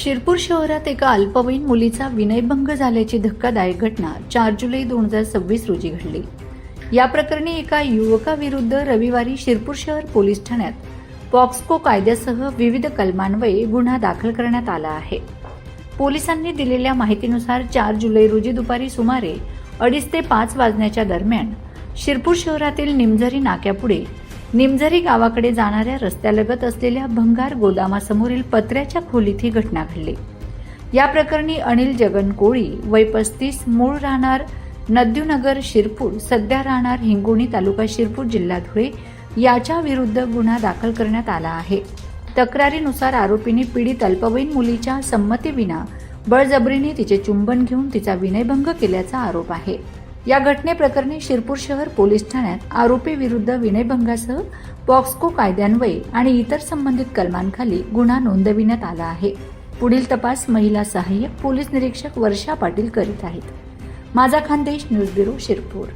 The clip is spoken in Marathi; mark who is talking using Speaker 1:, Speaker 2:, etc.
Speaker 1: शिरपूर शहरात एका अल्पवयीन मुलीचा विनयभंग झाल्याची धक्कादायक घटना 4 जुलै 2026 रोजी घडली। या प्रकरणी एका युवकाविरुद्ध रविवारी शिरपूर शहर पोलीस ठाण्यात पॉक्सो कायद्यासह विविध कलमान्वये गुन्हा दाखल करण्यात आला आहे। पोलिसांनी दिलेल्या माहितीनुसार 4 जुलै रोजी दुपारी सुमारे 2:30 ते 5 वाजण्याच्या दरम्यान शिरपूर शहरातील निमझरी नाक्यापुढे निमझरी गावाकडे जाणाऱ्या रस्त्यालगत असलेल्या भंगार गोदामासमोरील पत्र्याच्या खोलीत ही घटना घडली। या प्रकरणी अनिल जगन कोळी वय 35 मूळ राहणार नद्यूनगर शिरपूर सध्या राहणार हिंगोणी तालुका शिरपूर जिल्हा धुळे याच्या विरुद्ध गुन्हा दाखल करण्यात आला आहे। तक्रारीनुसार आरोपींनी पीडित अल्पवयीन मुलीच्या संमतीविना बळजबरीने तिचे चुंबन घेऊन तिचा विनयभंग केल्याचा आरोप आहे। या घटनेप्रकरणी शिरपूर शहर पोलीस ठाण्यात आरोपी विरुद्ध विनयभंगासह पॉक्सो कायद्यान्वये आणि इतर संबंधित कलमांखाली गुन्हा नोंदविण्यात आला आहे। पुढील तपास महिला सहाय्यक पोलीस निरीक्षक वर्षा पाटील करीत आहेत। माझा खानदेश न्यूज ब्युरो शिरपूर।